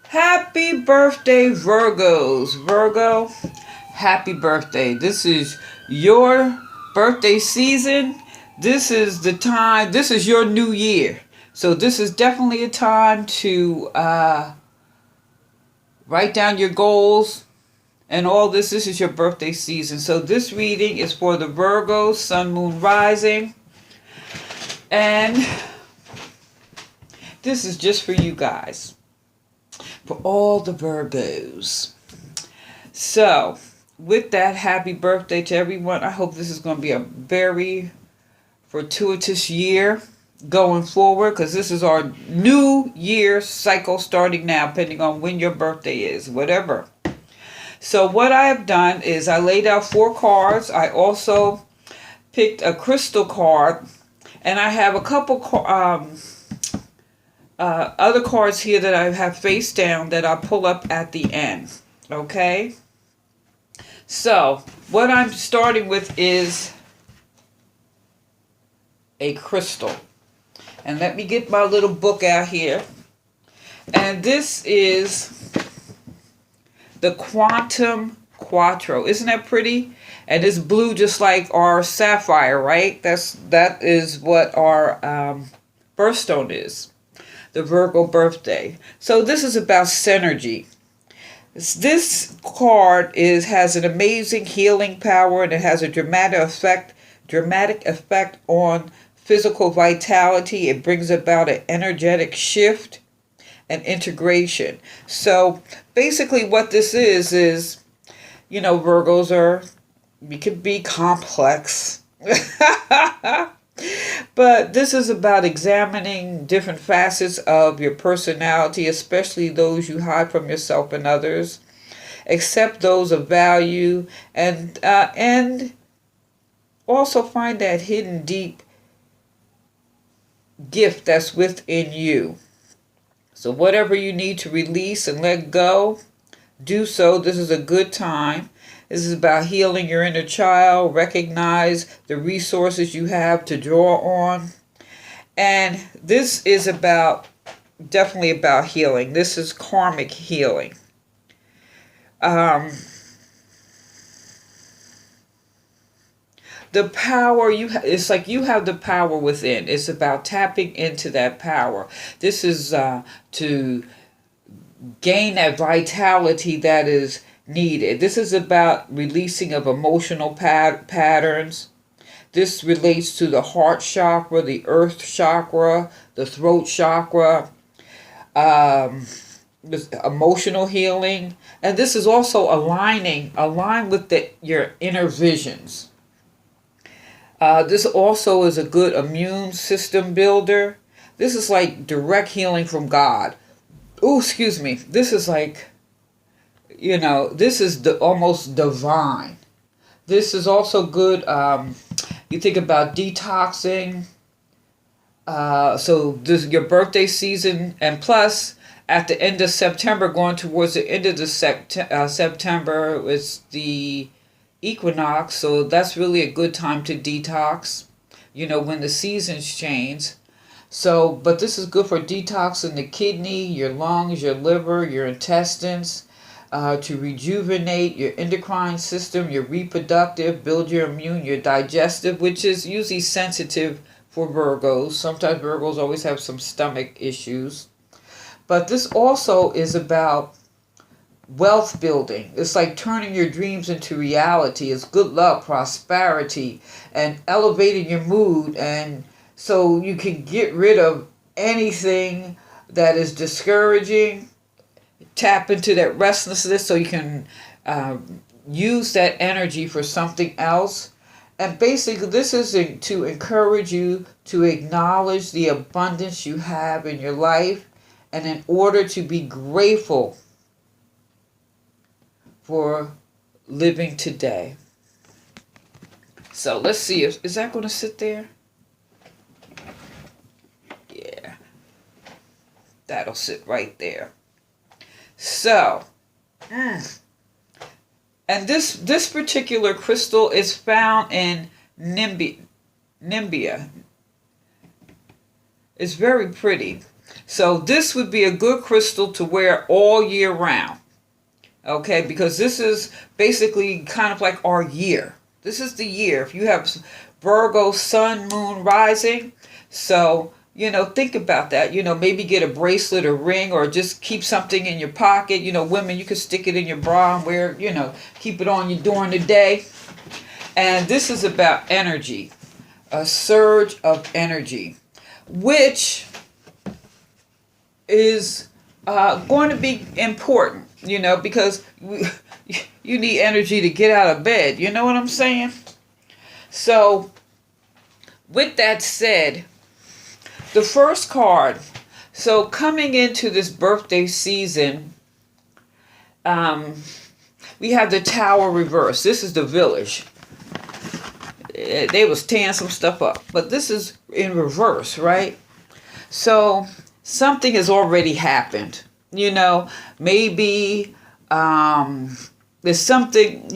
Happy birthday, Virgos. Virgo, happy birthday. This is your birthday season. This is the time, this is your new year. So this is definitely a time to write down your goals and all this. This is your birthday season. So this reading is for the Virgos, Sun, Moon, Rising. And this is just for you guys. For all the Virgos. So, with that, happy birthday to everyone. I hope this is going to be a very fortuitous year going forward, because this is our new year cycle starting now, depending on when your birthday is, whatever. So what I have done is I laid out 4 cards. I also picked a crystal card, and I have a couple other cards here that I have face down that I'll pull up at the end. Okay? So, what I'm starting with is a crystal. And let me get my little book out here. And this is the Quantum Quattro. Isn't that pretty? And it's blue just like our sapphire, right? That is what our birthstone is. The Virgo birthday. So this is about synergy. This card has an amazing healing power, and it has a dramatic effect on physical vitality. It brings about an energetic shift and integration. So basically what this is, Virgos we could be complex. But this is about examining different facets of your personality, especially those you hide from yourself and others. Accept those of value, and also find that hidden deep gift that's within you. So whatever you need to release and let go, do so. This is a good time. This is about healing your inner child. Recognize the resources you have to draw on. And this is definitely about healing. This is karmic healing. The power it's like you have the power within. It's about tapping into that power. This is to gain that vitality that is needed. This is about releasing of emotional patterns. This relates to the heart chakra, the earth chakra, the throat chakra, this emotional healing. And this is also aligned with your inner visions. This also is a good immune system builder. This is like direct healing from God. Oh, excuse me. This is like, this is almost divine. This is also good. You think about detoxing. So this is your birthday season, and plus at the end of September, going towards the end of the September, it's the equinox. So that's really a good time to detox. When the seasons change. So, but this is good for detoxing the kidney, your lungs, your liver, your intestines, to rejuvenate your endocrine system, your reproductive, build your immune, your digestive, which is usually sensitive for Virgos. Sometimes Virgos always have some stomach issues. But this also is about wealth building. It's like turning your dreams into reality. It's good luck, prosperity, and elevating your mood, and so you can get rid of anything that is discouraging. Tap into that restlessness so you can use that energy for something else. And basically this is to encourage you to acknowledge the abundance you have in your life, and in order to be grateful for living today. So let's see, is that going to sit there? Yeah, that'll sit right there. So, and this particular crystal is found in Namibia. It's very pretty. So this would be a good crystal to wear all year round. Okay, because this is basically kind of like our year. This is the year. If you have Virgo, sun, moon, rising. So, think about that. Maybe get a bracelet or ring or just keep something in your pocket. Women, you can stick it in your bra and wear, keep it on you during the day. And this is about energy, a surge of energy, which is going to be important, because you need energy to get out of bed. You know what I'm saying? So, with that said, the first card, so coming into this birthday season, we have the Tower reverse. This is the Village. They was tearing some stuff up, but this is in reverse, right? So something has already happened. Maybe there's something,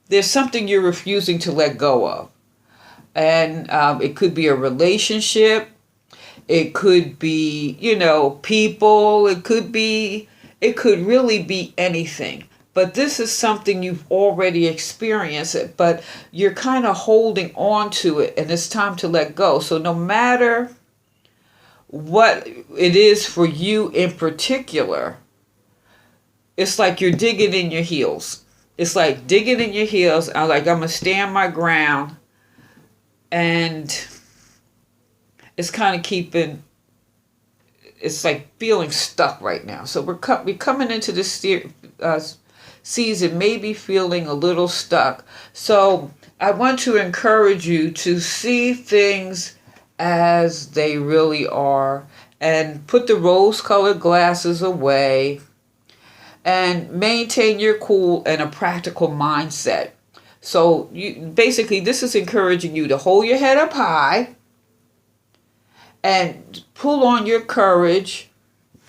there's something you're refusing to let go of. And it could be a relationship. It could be, people. It could really be anything. But this is something you've already experienced, but you're kind of holding on to it, and it's time to let go. So no matter what it is for you in particular, it's like you're digging in your heels. It's like digging in your heels. I'm going to stand my ground. And it's kind of it's like feeling stuck right now. So we're coming into this season maybe feeling a little stuck. So I want to encourage you to see things as they really are and put the rose-colored glasses away and maintain your cool and a practical mindset. So basically this is encouraging you to hold your head up high and pull on your courage.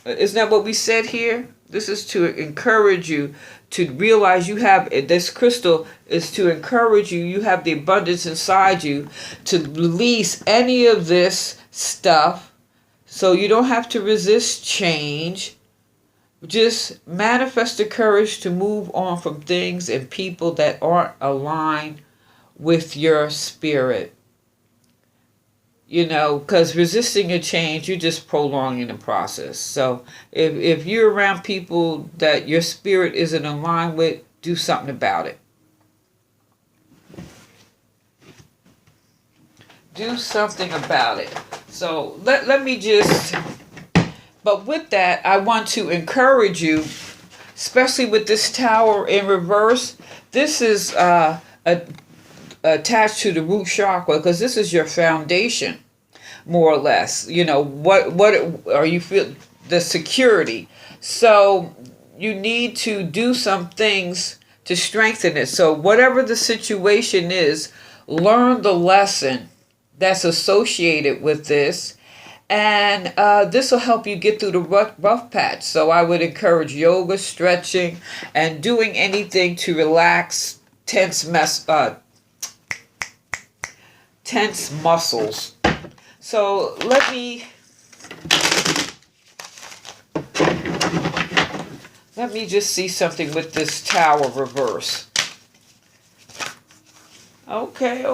Isn't that what we said here? This is to encourage you to realize you have, this crystal is to encourage you, you have the abundance inside you to release any of this stuff so you don't have to resist change. Just manifest the courage to move on from things and people that aren't aligned with your spirit. Because resisting a change, you're just prolonging the process. So if you're around people that your spirit isn't aligned with, do something about it. Do something about it. So let me just... But with that, I want to encourage you, especially with this Tower in reverse. This is attached to the root chakra because this is your foundation, more or less. What are you feel the security? So you need to do some things to strengthen it. So whatever the situation is, learn the lesson that's associated with this. And this will help you get through the rough patch. So I would encourage yoga, stretching, and doing anything to relax tense muscles. So let me just see something with this Tower reverse. Okay.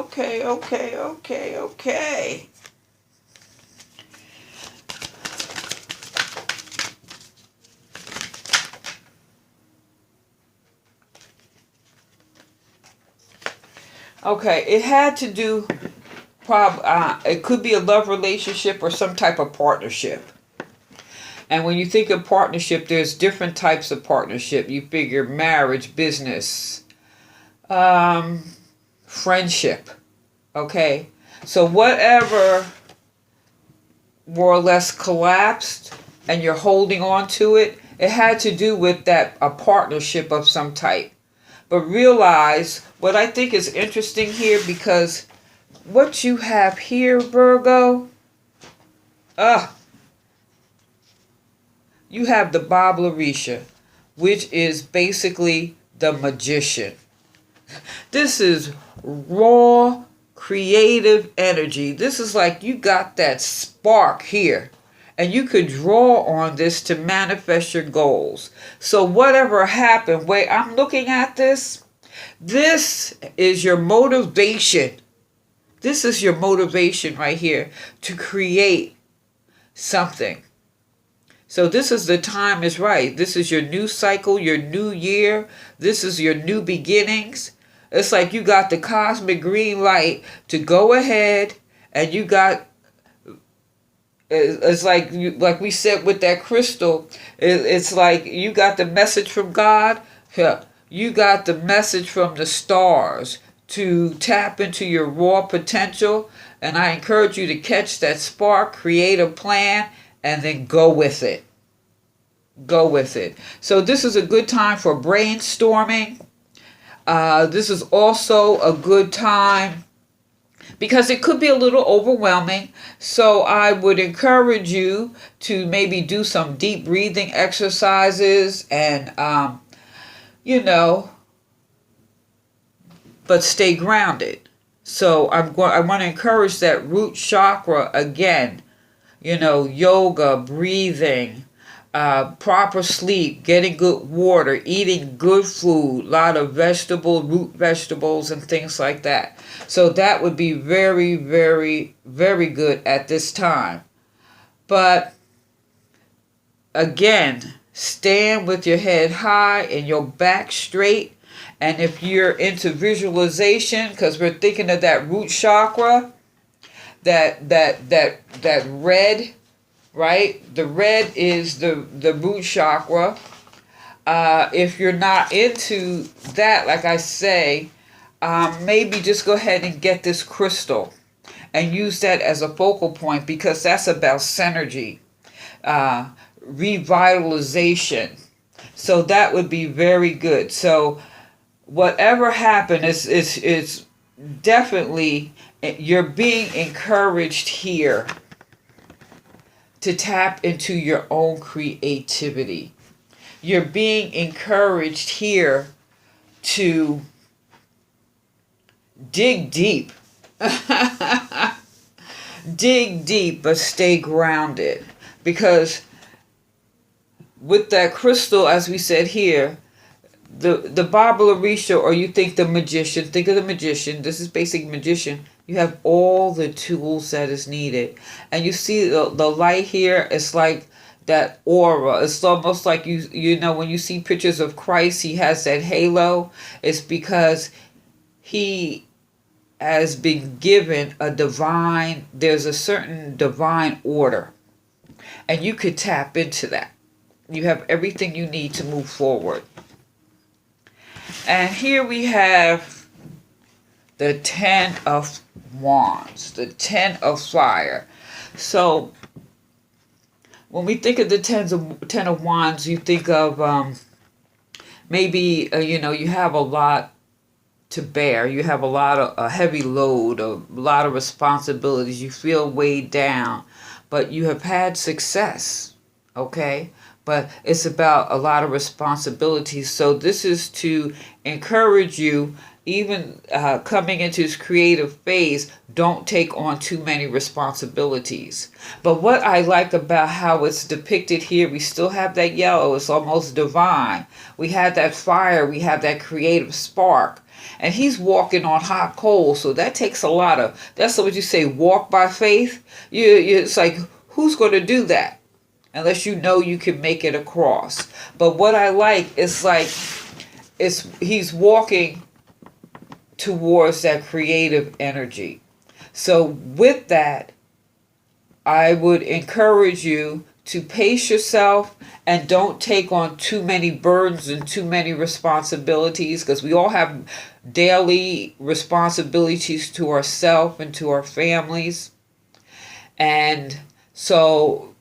Okay, it had to do, it could be a love relationship or some type of partnership. And when you think of partnership, there's different types of partnership. You figure marriage, business, friendship. Okay, so whatever more or less collapsed and you're holding on to it, it had to do with that, a partnership of some type. But realize what I think is interesting here, because what you have here, Virgo, you have the Bablarisha, which is basically the magician. This is raw, creative energy. This is like you got that spark here, And you could draw on this to manifest your goals. So whatever happened, wait, I'm looking at this. This is your motivation. This is your motivation right here to create something. So this is the time is right. This is your new cycle, your new year. This is your new beginnings. It's like you got the cosmic green light to go ahead, and you got, it's like we said with that crystal, it's like you got the message from God. You got the message from the stars to tap into your raw potential. And I encourage you to catch that spark, create a plan, and then go with it. Go with it. So this is a good time for brainstorming. This is also a good time because it could be a little overwhelming. So I would encourage you to maybe do some deep breathing exercises and, but stay grounded. So I want to encourage that root chakra again. Yoga, breathing, proper sleep, getting good water, eating good food, a lot of root vegetables and things like that. So that would be very, very, very good at this time. But again, stand with your head high and your back straight. And if you're into visualization, because we're thinking of that root chakra, that red, right? The red is the root chakra. If you're not into that, like I say, maybe just go ahead and get this crystal and use that as a focal point, because that's about synergy, revitalization. So that would be very good. So whatever happened is definitely, you're being encouraged here to tap into your own creativity. You're being encouraged here to dig deep. Dig deep, but stay grounded. Because with that crystal, as we said here, the Bible Orisha, or you think the magician, think of the magician, this is basic magician, you have all the tools that is needed. And you see the light here, it's like that aura. It's almost like, when you see pictures of Christ, he has that halo. It's because he has been given there's a certain divine order. And you could tap into that. You have everything you need to move forward. And here we have the 10 of Wands, the 10 of Fire. So when we think of the 10 of Wands, you think of maybe, you have a lot to bear. You have a heavy load, a lot of responsibilities. You feel weighed down, but you have had success, okay? But it's about a lot of responsibilities. So this is to encourage you, even coming into this creative phase, don't take on too many responsibilities. But what I like about how it's depicted here, we still have that yellow. It's almost divine. We have that fire. We have that creative spark. And he's walking on hot coals. So that takes a lot of, that's what you say, walk by faith. It's like, who's going to do that? Unless you know you can make it across. But what I like is he's walking towards that creative energy. So with that, I would encourage you to pace yourself and don't take on too many burdens and too many responsibilities, because we all have daily responsibilities to ourselves and to our families. And so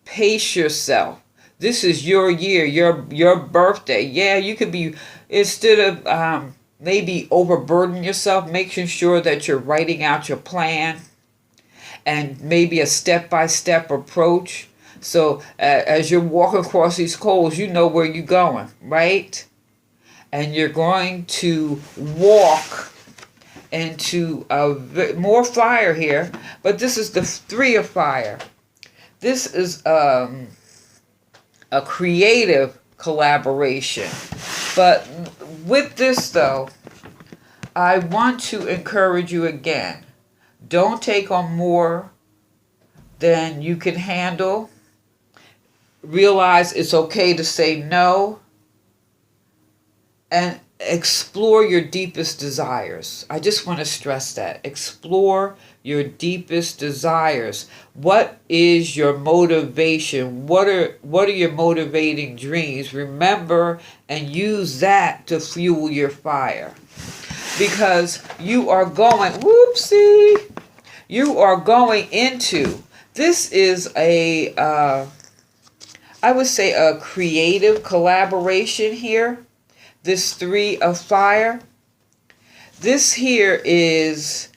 pace yourself. This is your year, your birthday. Yeah, you could be, instead of maybe overburden yourself, making sure that you're writing out your plan and maybe a step-by-step approach. So as you're walking across these coals, you know where you're going, right? And you're going to walk into more fire here, but this is the 3 of fire. This is a creative collaboration. But with this, though, I want to encourage you again. Don't take on more than you can handle. Realize it's okay to say no. And explore your deepest desires. I just want to stress that. Explore your deepest desires. What is your motivation? What are your motivating dreams? Remember and use that to fuel your fire. Because you are going, you are going into, this is I would say a creative collaboration here. This 3 of fire. This here is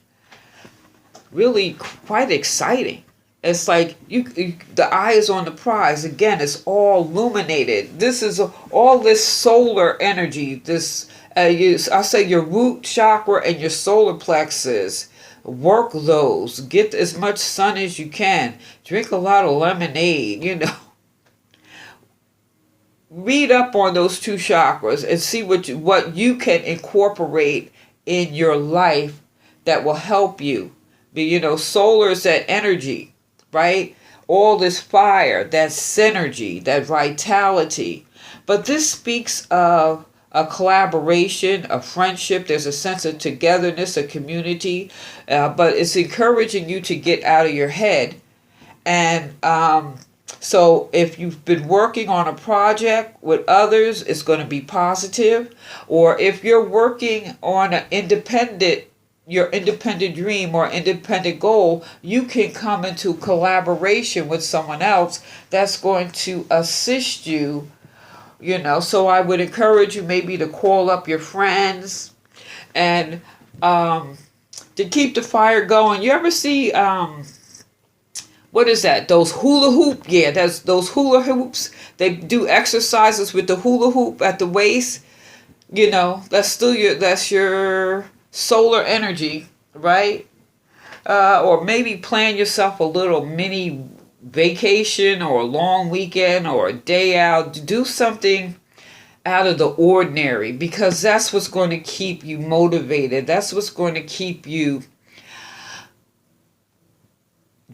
really quite exciting. It's like the eye is on the prize. Again, it's all illuminated. This is all this solar energy. This, I'll say your root chakra and your solar plexus. Work those. Get as much sun as you can. Drink a lot of lemonade, Read up on those 2 chakras and see what you can incorporate in your life that will help you. Solar is that energy, right? All this fire, that synergy, that vitality. But this speaks of a collaboration, a friendship. There's a sense of togetherness, a community. But it's encouraging you to get out of your head. And so if you've been working on a project with others, it's going to be positive. Or if you're working on your independent dream or independent goal, you can come into collaboration with someone else that's going to assist you, So I would encourage you maybe to call up your friends and to keep the fire going. You ever see... what is that? Those hula hoop? Yeah, that's those hula hoops. They do exercises with the hula hoop at the waist. That's your solar energy, right? Or maybe plan yourself a little mini vacation or a long weekend or a day out. Do something out of the ordinary, because that's what's going to keep you motivated. That's what's going to keep you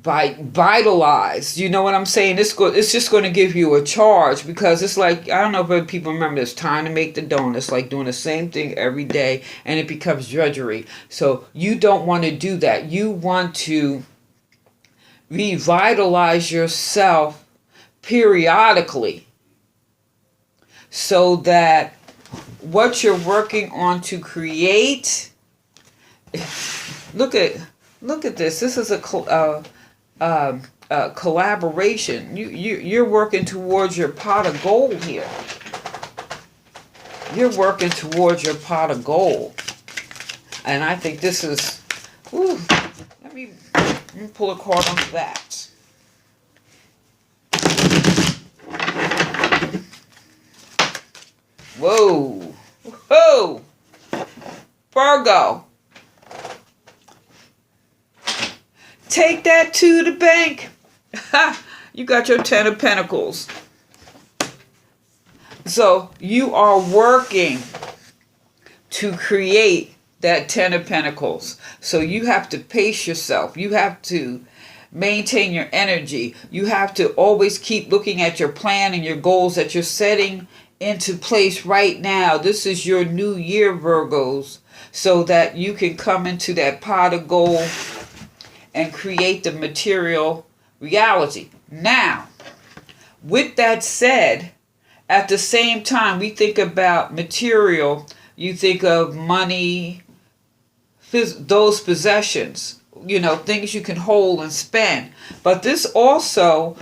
vitalized. You know what I'm saying? It's just going to give you a charge, because it's like, I don't know if people remember, it's time to make the donuts, like doing the same thing every day, and it becomes drudgery. So you don't want to do that. You want to revitalize yourself periodically, so that what you're working on to create, look at this. This is a collaboration. You're working towards your pot of gold here. You're working towards your pot of gold. And I think this is, let me pull a card on that. Whoa. Virgo. Take that to the bank. You got your 10 of Pentacles. So you are working to create that 10 of Pentacles. So you have to pace yourself. You have to maintain your energy. You have to always keep looking at your plan and your goals that you're setting into place right now. This is your new year, Virgos, so that you can come into that pot of gold and create the material reality. Now, with that said, at the same time, we think about material, you think of money, those possessions, things you can hold and spend. But this also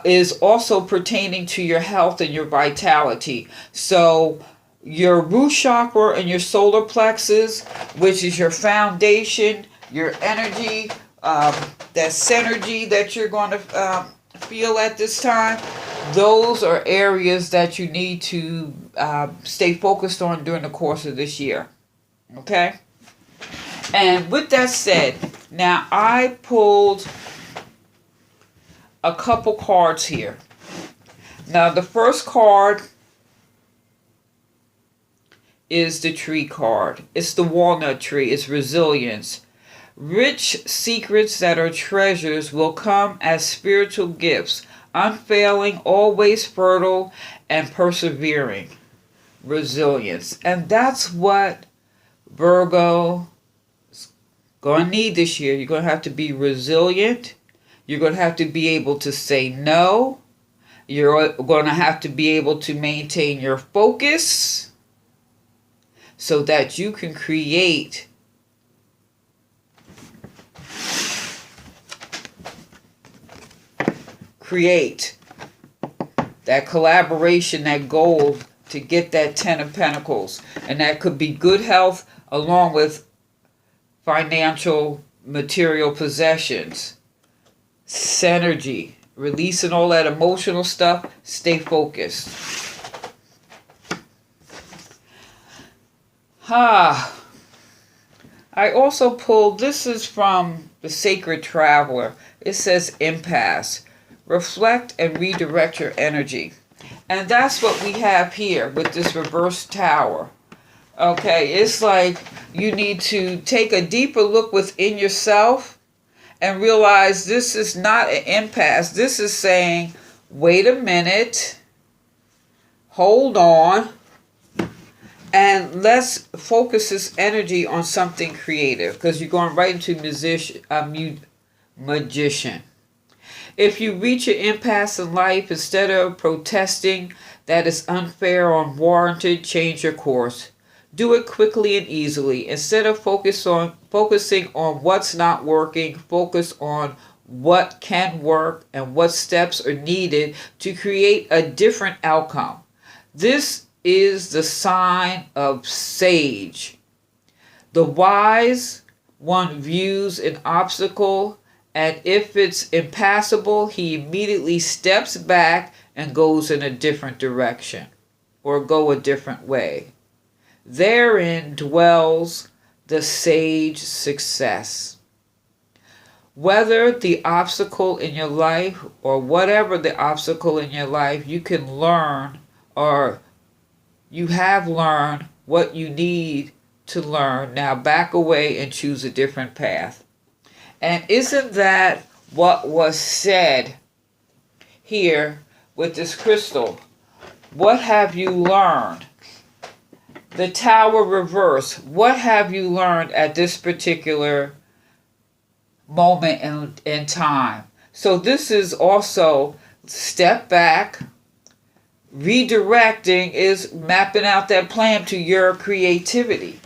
is also pertaining to your health and your vitality. So your root chakra and your solar plexus, which is your foundation, your energy, that synergy that you're going to feel at this time, those are areas that you need to stay focused on during the course of this year. Okay? And with that said, now I pulled a couple cards here. Now, the first card is the tree card. It's the walnut tree. It's resilience. Rich secrets that are treasures will come as spiritual gifts, unfailing, always fertile, and persevering. Resilience. And that's what Virgo is going to need this year. You're going to have to be resilient. You're going to have to be able to say no. You're going to have to be able to maintain your focus so that you can create that collaboration, that goal to get that 10 of Pentacles. And that could be good health along with financial, material possessions. Synergy. Releasing all that emotional stuff. Stay focused. I also pulled, this is from the Sacred Traveler. It says impasse. Reflect and redirect your energy. And that's what we have here with this reverse tower. Okay, it's like you need to take a deeper look within yourself and realize this is not an impasse. This is saying, wait a minute, hold on, and let's focus this energy on something creative, because you're going right into magician. If you reach an impasse in life, instead of protesting that is unfair or unwarranted, change your course. Do it quickly and easily. Instead of focusing on what's not working, focus on what can work and what steps are needed to create a different outcome. This is the sign of sage. The wise one views an obstacle, and if it's impassable, he immediately steps back and goes in a different direction or go a different way. Therein dwells the sage success. Whether the obstacle in your life or whatever the obstacle in your life, you can learn, or you have learned what you need to learn. Now back away and choose a different path. And isn't that what was said here with this crystal? What have you learned? The Tower reverse. What have you learned at this particular moment in time? So this is also step back. Redirecting is mapping out that plan to your creativity.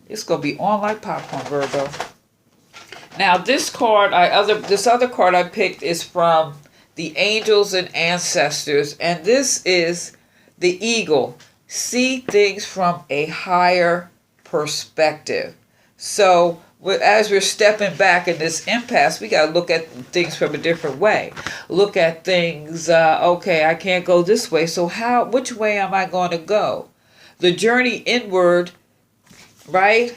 It's going to be on like popcorn, Virgo. Now this card, this other card I picked is from the Angels and Ancestors, and this is the Eagle. See things from a higher perspective. So as we're stepping back in this impasse, we got to look at things from a different way. Look at things, okay, I can't go this way, so which way am I going to go? The journey inward, right?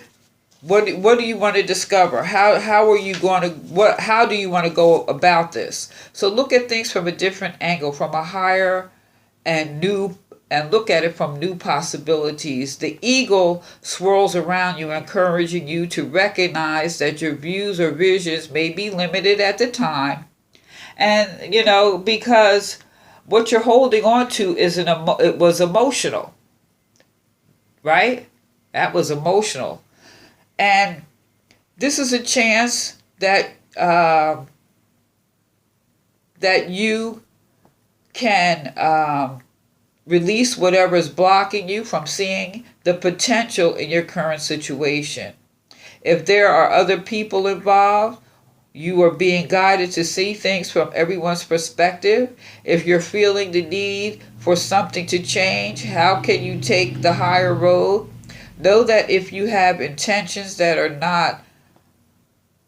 What do you want to discover? How do you want to go about this? So look at things from a different angle, from a higher and new, and look at it from new possibilities. The eagle swirls around you, encouraging you to recognize that your views or visions may be limited at the time. And, because what you're holding on to it was emotional, right? That was emotional. And this is a chance that that you can release whatever is blocking you from seeing the potential in your current situation. If there are other people involved, you are being guided to see things from everyone's perspective. If you're feeling the need for something to change, how can you take the higher road? Know that if you have intentions that are not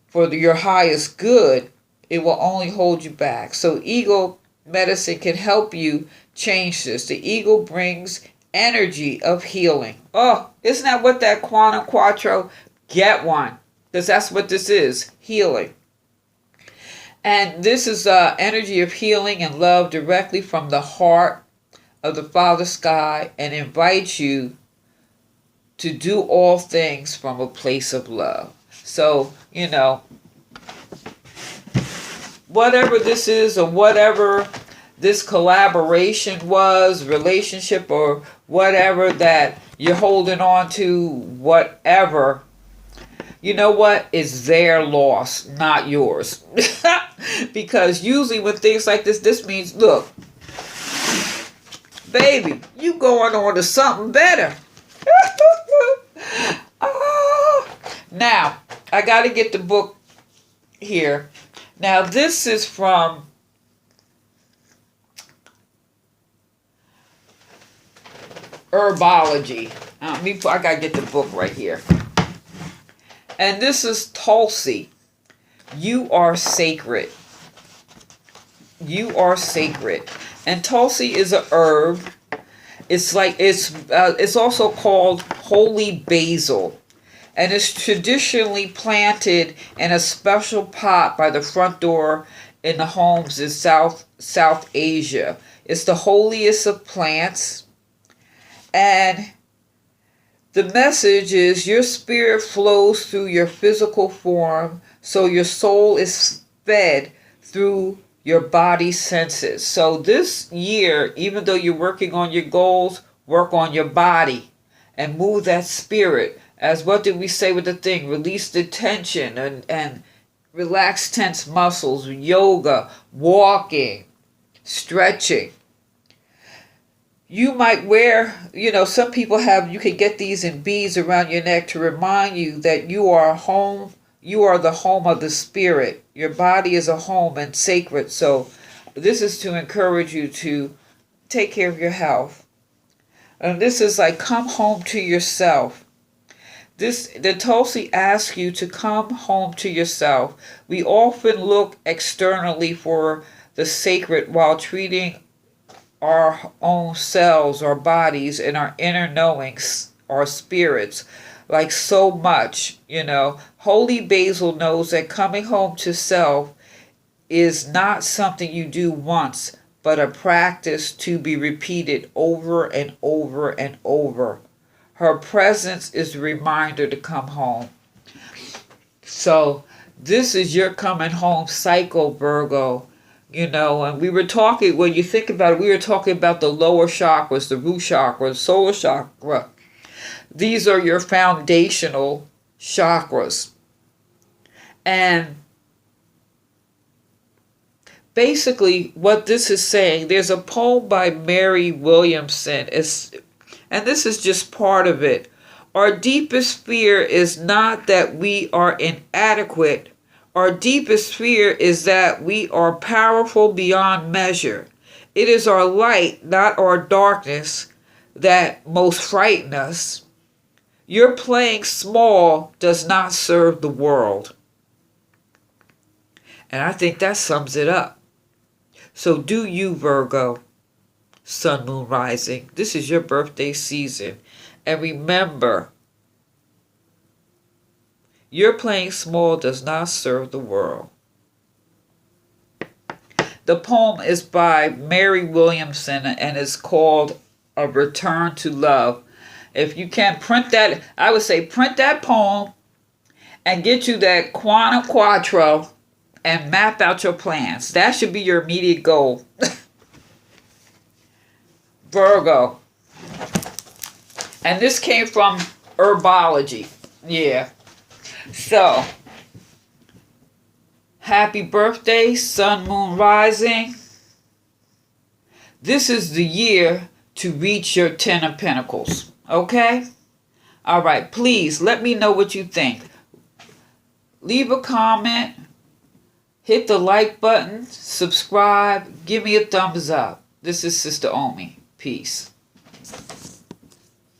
for your highest good, it will only hold you back. So eagle medicine can help you change this. The eagle brings energy of healing. Oh, isn't that what that quantum quattro? Get one. Because that's what this is, healing. And this is energy of healing and love directly from the heart of the Father Sky, and invites you to do all things from a place of love. So, whatever this is, or whatever this collaboration was, relationship, or whatever that you're holding on to, whatever, you know what? It's their loss, not yours. Because usually when things like this means, look, baby, you going on to something better. Oh. Now, I got to get the book here. Now, this is from Herbology. I got to get the book right here. And this is Tulsi. You are sacred. You are sacred. And Tulsi is a herb. It's also called holy basil, and it's traditionally planted in a special pot by the front door in the homes in South Asia. It's the holiest of plants, and the message is your spirit flows through your physical form, so your soul is fed through your body senses. So this year, even though you're working on your goals, work on your body and move that spirit. As what did we say with the thing? Release the tension and relax tense muscles, yoga, walking, stretching. You might wear, some people you can get these in beads around your neck to remind you that you are home. You are the home of the spirit. Your body is a home and sacred. So this is to encourage you to take care of your health. And this is like, come home to yourself. The Tulsi asks you to come home to yourself. We often look externally for the sacred while treating our own selves, our bodies, and our inner knowings, our spirits, like so much, Holy basil knows that coming home to self is not something you do once, but a practice to be repeated over and over and over. Her presence is a reminder to come home. So this is your coming home cycle, Virgo. And we were talking, when you think about it, we were talking about the lower chakras, the root chakra, the solar chakra. These are your foundational chakras. And basically what this is saying, there's a poem by Mary Williamson, and this is just part of it. Our deepest fear is not that we are inadequate. Our deepest fear is that we are powerful beyond measure. It is our light, not our darkness, that most frighten us. Your playing small does not serve the world. And I think that sums it up. So do you, Virgo, Sun, Moon, Rising. This is your birthday season. And remember, your playing small does not serve the world. The poem is by Mary Williamson and is called A Return to Love. If you can print that, I would say print that poem and get you that Quantum Quattro and map out your plans. That should be your immediate goal. Virgo. And this came from Herbology. Yeah. So, happy birthday, Sun, Moon, Rising. This is the year to reach your 10 of Pentacles. Okay? All right. Please let me know what you think. Leave a comment. Hit the like button. Subscribe. Give me a thumbs up. This is Sister Omi. Peace.